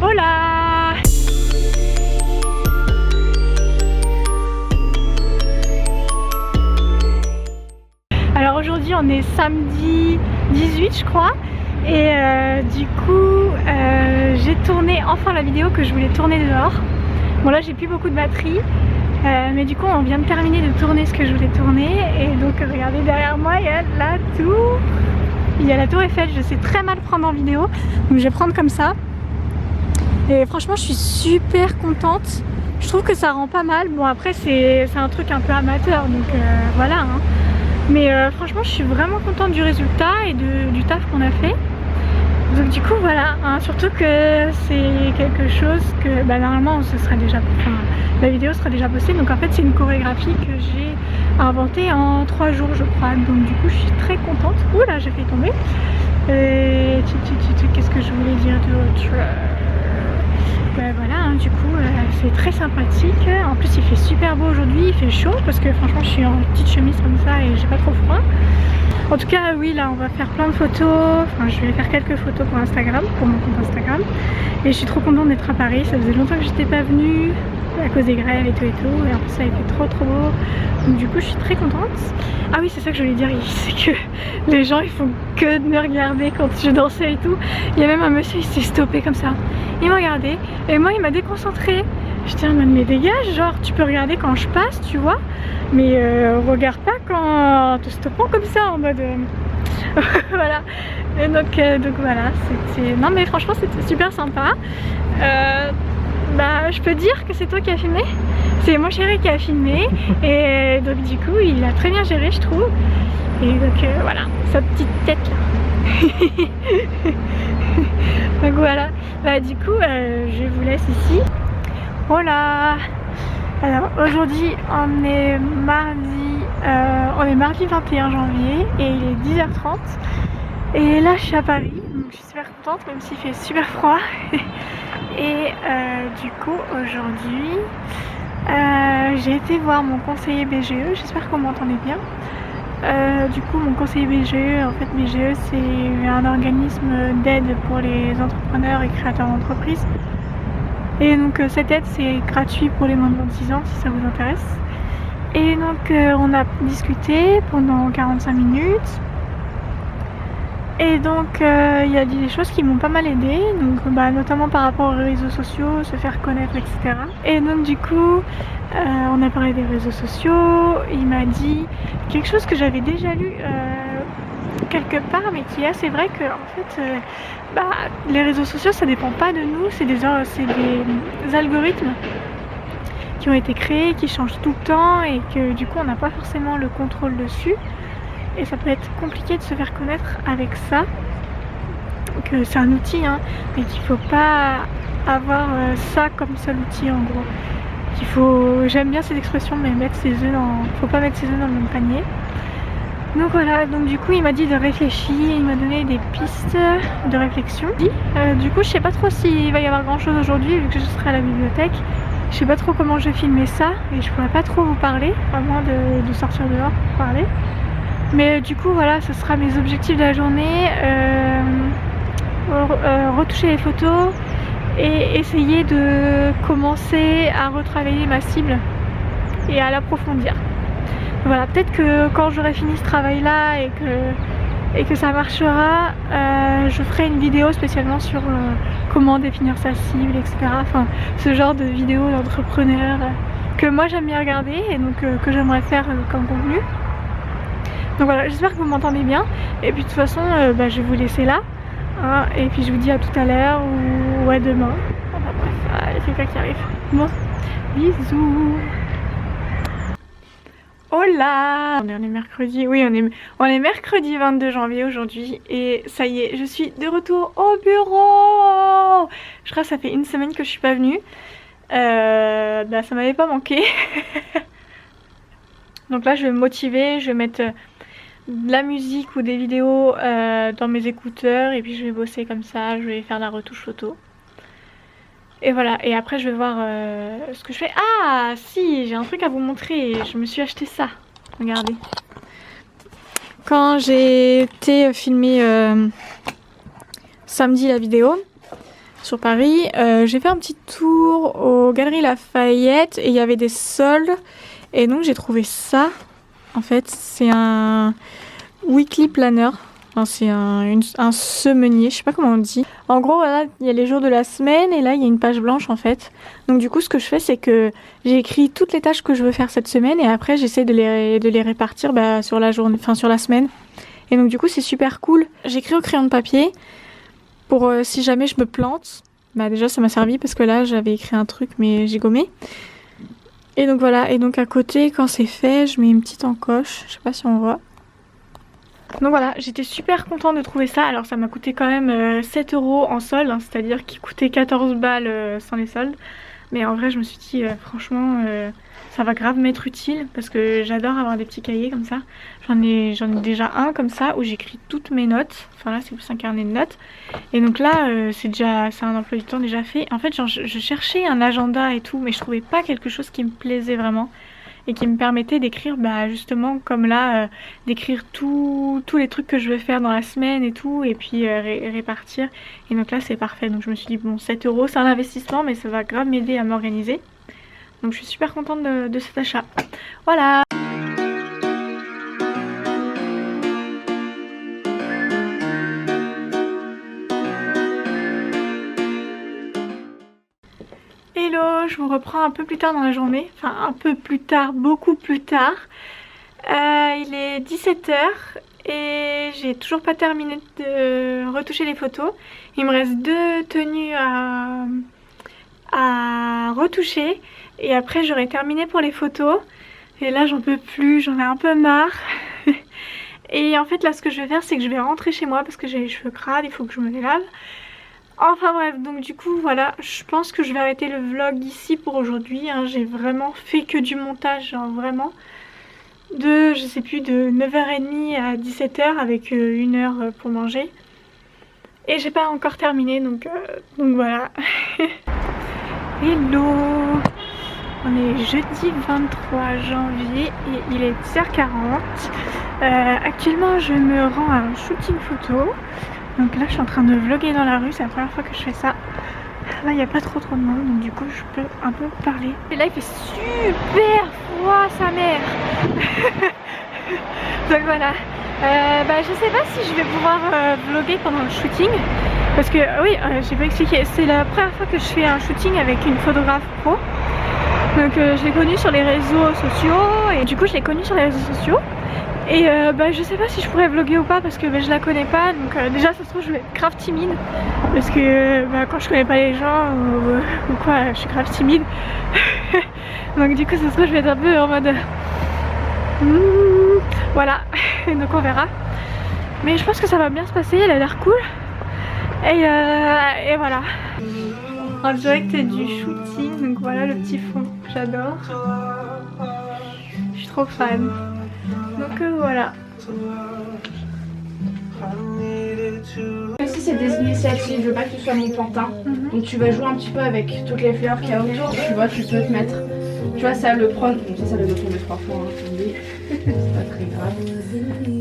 Hola! Alors aujourd'hui on est samedi 18 je crois et du coup j'ai tourné enfin la vidéo que je voulais tourner dehors. Bon là j'ai plus beaucoup de batterie mais du coup on vient de terminer de tourner ce que je voulais tourner et donc regardez derrière moi il y a la tour. Il y a la tour Eiffel, je sais très mal prendre en vidéo donc je vais prendre comme ça. Et franchement je suis super contente, je trouve que ça rend pas mal. Bon après c'est un truc un peu amateur donc voilà hein. Mais franchement je suis vraiment contente du résultat et du taf qu'on a fait. Donc du coup voilà, hein, surtout que c'est quelque chose que normalement ce sera déjà, la vidéo sera déjà postée. Donc en fait c'est une chorégraphie que j'ai inventée en 3 jours je crois. Donc du coup je suis très contente. Ouh là j'ai fait tomber. Qu'est-ce que je voulais dire d'autre? Voilà, hein, du coup c'est très sympathique. En plus il fait super beau aujourd'hui, il fait chaud parce que franchement je suis en petite chemise comme ça et j'ai pas trop froid. En tout cas oui là on va faire plein de photos, enfin je vais faire quelques photos pour Instagram, pour mon compte Instagram. Et je suis trop contente d'être à Paris, ça faisait longtemps que j'étais pas venue à cause des grèves et tout et en plus ça a été trop beau. Donc du coup je suis très contente. Ah oui c'est ça que je voulais dire, c'est que les gens ils font que de me regarder quand je dansais et tout. Il y a même un monsieur il s'est stoppé comme ça, il m'a regardé et moi il m'a déconcentré. J'étais en mode mais dégage, genre tu peux regarder quand je passe tu vois, mais regarde pas quand te stoppant comme ça en mode voilà. Et donc voilà, c'était, non mais franchement c'était super sympa. Bah je peux dire que c'est toi qui as filmé, c'est mon chéri qui a filmé et donc du coup il a très bien géré je trouve. Et donc voilà, sa petite tête là. Donc voilà, bah du coup je vous laisse ici. Voilà. Alors aujourd'hui on est mardi 21 janvier et il est 10h30 et là je suis à Paris donc je suis super contente même s'il fait super froid. Et du coup aujourd'hui j'ai été voir mon conseiller BGE, j'espère que vous m'entendez bien. Du coup mon conseiller BGE, en fait BGE c'est un organisme d'aide pour les entrepreneurs et créateurs d'entreprises. Et donc cette aide c'est gratuit pour les moins de 26 ans si ça vous intéresse. Et donc on a discuté pendant 45 minutes. Et donc il y a des choses qui m'ont pas mal aidé, donc notamment par rapport aux réseaux sociaux, se faire connaître, etc. Et donc du coup on a parlé des réseaux sociaux, il m'a dit quelque chose que j'avais déjà lu quelque part mais qui est assez vrai que en fait les réseaux sociaux ça dépend pas de nous, c'est des algorithmes qui ont été créés, qui changent tout le temps et que du coup on n'a pas forcément le contrôle dessus et ça peut être compliqué de se faire connaître avec ça. Donc c'est un outil hein, mais qu'il faut pas avoir ça comme seul outil en gros. Qu'il faut, j'aime bien cette expression mais faut pas mettre ses œufs dans le même panier. Donc voilà, donc du coup il m'a dit de réfléchir, il m'a donné des pistes de réflexion. Du coup je sais pas trop s'il va y avoir grand chose aujourd'hui vu que je serai à la bibliothèque. Je sais pas trop comment je vais filmer ça et je pourrais pas trop vous parler, à moins de sortir dehors pour parler. Mais du coup voilà, ce sera mes objectifs de la journée, retoucher les photos et essayer de commencer à retravailler ma cible et à l'approfondir. Voilà, peut-être que quand j'aurai fini ce travail là et que ça marchera, je ferai une vidéo spécialement sur comment définir sa cible, etc. Enfin, ce genre de vidéo d'entrepreneur que moi j'aime bien regarder et donc que j'aimerais faire comme contenu. Donc voilà, j'espère que vous m'entendez bien. Et puis de toute façon, je vais vous laisser là. Hein, et puis je vous dis à tout à l'heure ou à demain. Enfin bref, il y a quelqu'un qui arrive. Bon, bisous. Hola! On est mercredi, oui on est mercredi 22 janvier aujourd'hui et ça y est, je suis de retour au bureau! Je crois que ça fait une semaine que je suis pas venue. Ça m'avait pas manqué. Donc là je vais me motiver, je vais mettre de la musique ou des vidéos dans mes écouteurs et puis je vais bosser comme ça, je vais faire la retouche photo. Et voilà, et après je vais voir ce que je fais. Ah si, j'ai un truc à vous montrer, je me suis acheté ça, regardez. Quand j'ai été filmer samedi la vidéo, sur Paris. J'ai fait un petit tour aux Galeries Lafayette et il y avait des soldes. Et donc j'ai trouvé ça. En fait, c'est un weekly planner. Enfin, c'est un semenier, je sais pas comment on dit. En gros, voilà, il y a les jours de la semaine et là, il y a une page blanche en fait. Donc du coup, ce que je fais, c'est que j'ai écrit toutes les tâches que je veux faire cette semaine et après, j'essaie de les répartir sur la journée, enfin sur la semaine. Et donc du coup, c'est super cool. J'écris au crayon de papier pour si jamais je me plante. Bah déjà, ça m'a servi parce que là, j'avais écrit un truc mais j'ai gommé. Et donc voilà, et donc à côté, quand c'est fait, je mets une petite encoche. Je sais pas si on voit. Donc voilà, j'étais super contente de trouver ça. Alors ça m'a coûté quand même 7 € en solde, hein, c'est-à-dire qu'il coûtait 14 balles sans les soldes. Mais en vrai je me suis dit franchement ça va grave m'être utile parce que j'adore avoir des petits cahiers comme ça. J'en ai déjà un comme ça où j'écris toutes mes notes. Enfin là c'est plus un carnet de notes. Et donc là c'est un emploi du temps déjà fait. En fait je cherchais un agenda et tout mais je trouvais pas quelque chose qui me plaisait vraiment. Et qui me permettait d'écrire justement comme là, d'écrire tous les trucs que je vais faire dans la semaine et tout, et puis répartir. Et donc là c'est parfait, donc je me suis dit bon 7 € c'est un investissement mais ça va grave m'aider à m'organiser. Donc je suis super contente de cet achat. Voilà. Hello, je vous reprends un peu plus tard dans la journée, enfin un peu plus tard, beaucoup plus tard. Il est 17 h et j'ai toujours pas terminé de retoucher les photos. Il me reste 2 tenues à retoucher et après j'aurai terminé pour les photos. Et là j'en peux plus, j'en ai un peu marre. Et en fait là ce que je vais faire c'est que je vais rentrer chez moi parce que j'ai les cheveux crades, il faut que je me les lave. Enfin bref, donc du coup voilà, je pense que je vais arrêter le vlog ici pour aujourd'hui, hein. J'ai vraiment fait que du montage, genre vraiment, je sais plus, de 9h30 à 17 h avec 1 heure pour manger. Et j'ai pas encore terminé, donc voilà. Hello! On est jeudi 23 janvier et il est 10h40. Actuellement je me rends à un shooting photo. Donc là je suis en train de vlogger dans la rue, c'est la première fois que je fais ça. Là il n'y a pas trop de monde donc du coup je peux un peu parler. Et là il fait super froid sa mère. Donc voilà. Je sais pas si je vais pouvoir vlogger pendant le shooting. Parce que oui, j'ai pas expliqué, c'est la première fois que je fais un shooting avec une photographe pro. Donc je l'ai connue sur les réseaux sociaux et du coup je l'ai connue sur les réseaux sociaux. Et je sais pas si je pourrais vlogger ou pas parce que je la connais pas, donc déjà ça se trouve je vais être grave timide parce que quand je connais pas les gens ou quoi je suis grave timide. Donc du coup ça se trouve je vais être un peu en mode voilà. Donc on verra, mais je pense que ça va bien se passer, elle a l'air cool et voilà. En direct du shooting, donc voilà le petit fond, j'adore, je suis trop fan. Donc voilà. Aussi c'est des initiatives, je veux pas que tu sois mon pantin. Donc tu vas jouer un petit peu avec toutes les fleurs qu'il y a autour, tu vois, tu peux te mettre. Tu vois ça le prendre. Bon, ça va le tomber 3 fois, hein, c'est pas très grave.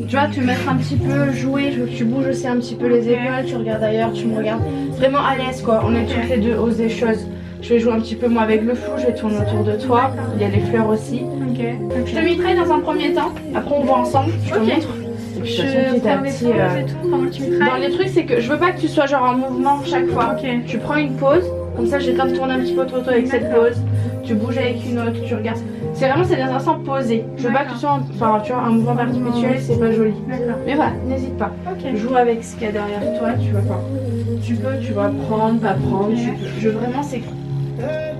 Tu vois, te mettre un petit peu, jouer, je veux que tu bouges aussi un petit peu les épaules, tu regardes ailleurs, tu me regardes. Vraiment à l'aise quoi, on est toutes les deux, oses des choses. Je vais jouer un petit peu moi avec le flou, je vais tourner autour de toi, il y a les fleurs aussi. Je te mettrai dans un premier temps, après on voit ensemble, je te montre. Et puis dans les trucs c'est que je veux pas que tu sois genre en mouvement chaque fois. Tu prends une pause, comme ça j'ai le temps de tourner un petit peu autour de toi avec cette pause. Tu bouges avec une autre, tu regardes. C'est vraiment c'est des instants posés. Je veux pas que tu sois enfin tu vois un mouvement perpétuel, c'est pas joli. Mais voilà, n'hésite pas. Joue avec ce qu'il y a derrière toi, tu vois pas. Tu peux, tu vas prendre, pas prendre, tu peux. Je vraiment c'est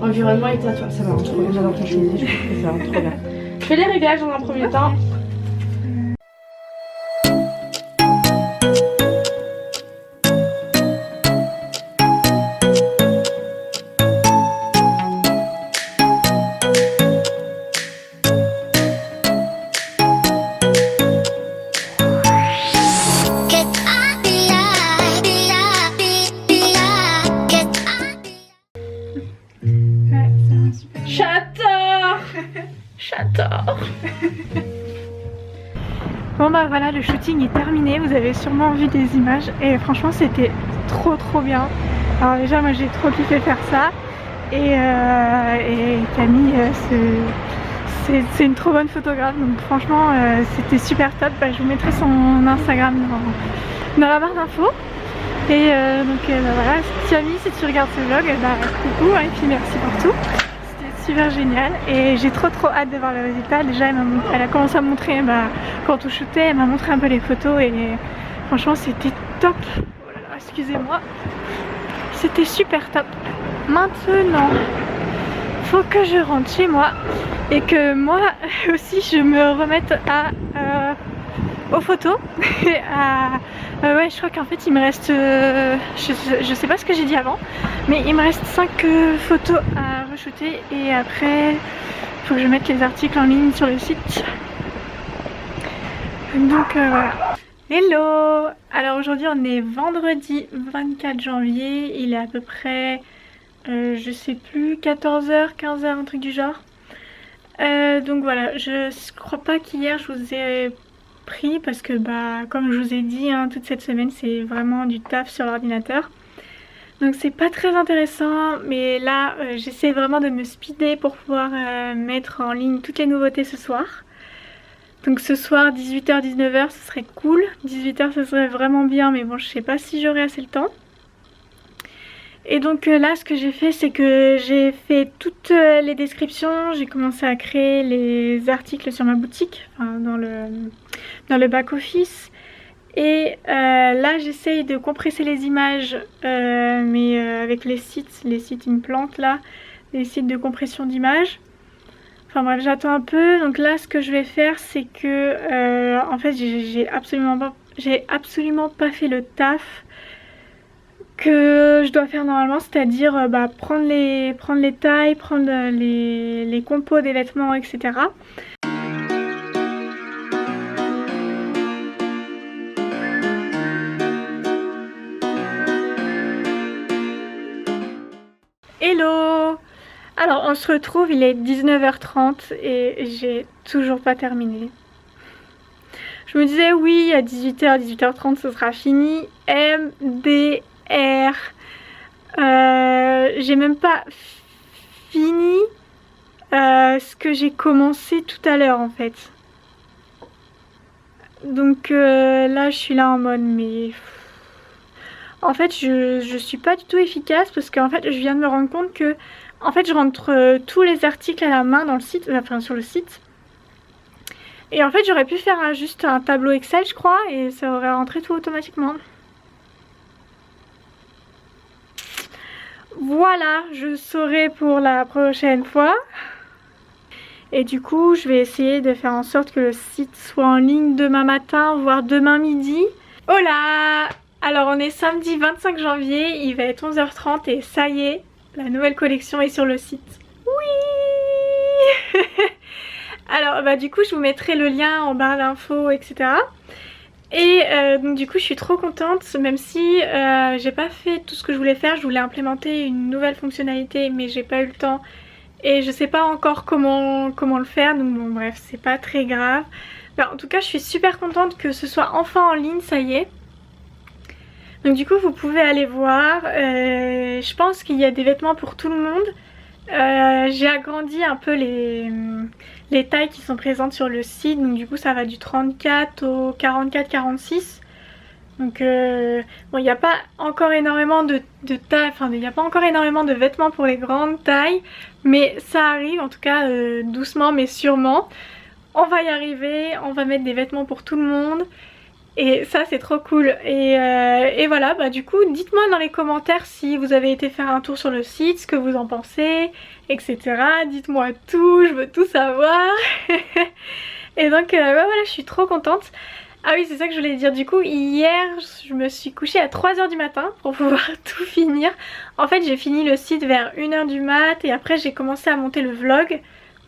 environnement est à toi, ça va trop bien, j'adore ton chemise, je trouve que ça va trop bien. Je fais les réglages dans un premier temps. J'adore. Bon bah voilà, le shooting est terminé, vous avez sûrement vu des images et franchement c'était trop bien. Alors déjà moi j'ai trop kiffé faire ça et Camille c'est une trop bonne photographe, donc franchement c'était super top. Je vous mettrai son Instagram dans la barre d'infos. Et voilà, Camille, si tu regardes ce vlog, coucou et puis merci pour tout. C'était super génial et j'ai trop hâte de voir le résultat. Déjà elle a commencé à me montrer quand on shootait, elle m'a montré un peu les photos et franchement c'était top. Oh là là, excusez-moi, c'était super top. Maintenant faut que je rentre chez moi et que moi aussi je me remette aux photos. Ouais, je crois qu'en fait il me reste je sais pas ce que j'ai dit avant, mais il me reste 5 photos à re-shooter et après il faut que je mette les articles en ligne sur le site. Donc voilà. Hello! Alors aujourd'hui on est vendredi 24 janvier, il est à peu près je sais plus, 14h, 15h, un truc du genre. Donc voilà, je crois pas qu'hier je vous ai pris parce que comme je vous ai dit toute cette semaine c'est vraiment du taf sur l'ordinateur. Donc c'est pas très intéressant, mais là j'essaie vraiment de me speeder pour pouvoir mettre en ligne toutes les nouveautés ce soir. Donc ce soir 18h, 19h ce serait cool, 18h ce serait vraiment bien, mais bon je sais pas si j'aurai assez le temps. Et donc là ce que j'ai fait c'est que j'ai fait toutes les descriptions, j'ai commencé à créer les articles sur ma boutique, enfin, dans le back office. Et là j'essaye de compresser les images mais avec les sites ils me plantent là, les sites de compression d'images. Enfin bref, j'attends un peu. Donc là ce que je vais faire c'est que en fait j'ai absolument pas fait le taf que je dois faire normalement, c'est-à-dire prendre les tailles, prendre les compos des vêtements, etc. Hello! Alors on se retrouve, il est 19h30 et j'ai toujours pas terminé. Je me disais oui à 18h, 18h30 ce sera fini. MDR. J'ai même pas fini ce que j'ai commencé tout à l'heure en fait. Donc là je suis là en mode mais... En fait je suis pas du tout efficace parce qu'en fait je viens de me rendre compte que en fait je rentre tous les articles à la main dans le site, enfin sur le site. Et en fait j'aurais pu faire juste un tableau Excel je crois et ça aurait rentré tout automatiquement. Voilà, je saurai pour la prochaine fois. Et du coup, je vais essayer de faire en sorte que le site soit en ligne demain matin, voire demain midi. Hola! Alors on est samedi 25 janvier, il va être 11h30 et ça y est, la nouvelle collection est sur le site. Oui! Alors du coup, je vous mettrai le lien en barre d'infos, etc. Et donc du coup je suis trop contente, même si j'ai pas fait tout ce que je voulais faire. Je voulais implémenter une nouvelle fonctionnalité mais j'ai pas eu le temps et je sais pas encore comment le faire, donc bon bref c'est pas très grave. En tout cas je suis super contente que ce soit enfin en ligne, ça y est. Donc du coup vous pouvez aller voir, je pense qu'il y a des vêtements pour tout le monde. J'ai agrandi un peu les tailles qui sont présentes sur le site, donc du coup ça va du 34 au 44-46. Donc bon, il n'y a pas encore énormément de tailles, enfin il n'y a pas encore énormément de vêtements pour les grandes tailles, mais ça arrive en tout cas doucement mais sûrement. On va y arriver, on va mettre des vêtements pour tout le monde. Et ça c'est trop cool. Et voilà, du coup dites-moi dans les commentaires si vous avez été faire un tour sur le site, ce que vous en pensez, etc. Dites-moi tout, je veux tout savoir. Et donc voilà, je suis trop contente. Ah oui, c'est ça que je voulais dire. Du coup hier je me suis couchée à 3h du matin pour pouvoir tout finir. En fait j'ai fini le site vers 1h du mat et après j'ai commencé à monter le vlog.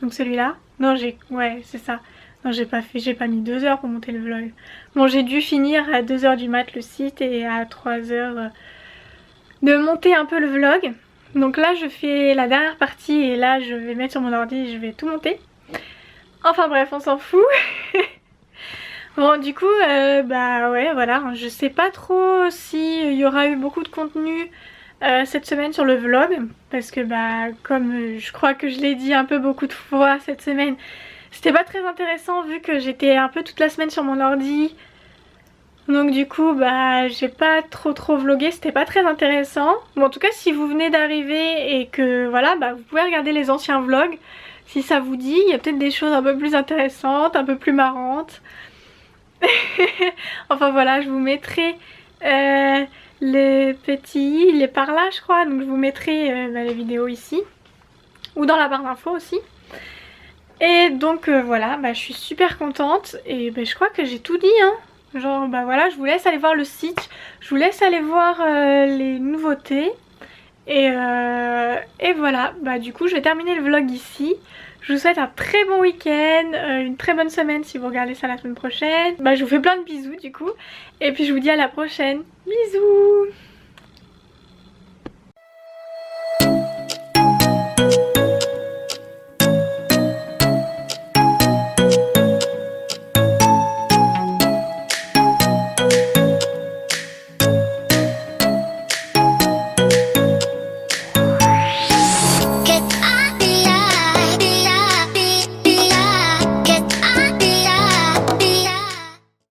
Donc celui-là. Non ouais c'est ça. Non j'ai pas mis 2 heures pour monter le vlog. Bon j'ai dû finir à 2h du mat le site et à 3h de monter un peu le vlog. Donc là je fais la dernière partie et là je vais mettre sur mon ordi et je vais tout monter. Enfin bref on s'en fout. Bon du coup ouais voilà, je sais pas trop s'il y aura eu beaucoup de contenu cette semaine sur le vlog parce que bah comme je crois que je l'ai dit un peu beaucoup de fois cette semaine, c'était pas très intéressant vu que j'étais un peu toute la semaine sur mon ordi. Donc du coup bah j'ai pas trop vlogué, c'était pas très intéressant. Bon en tout cas si vous venez d'arriver et que voilà bah vous pouvez regarder les anciens vlogs si ça vous dit, il y a peut-être des choses un peu plus intéressantes, un peu plus marrantes. Enfin voilà, je vous mettrai les petits, il est par là je crois, donc je vous mettrai les vidéos ici ou dans la barre d'infos aussi. Et donc voilà, bah, je suis super contente et bah, je crois que j'ai tout dit hein. Genre bah voilà, je vous laisse aller voir le site, je vous laisse aller voir les nouveautés et voilà, bah du coup je vais terminer le vlog ici. Je vous souhaite un très bon week-end, une très bonne semaine si vous regardez ça la semaine prochaine. Bah je vous fais plein de bisous du coup et puis je vous dis à la prochaine. Bisous.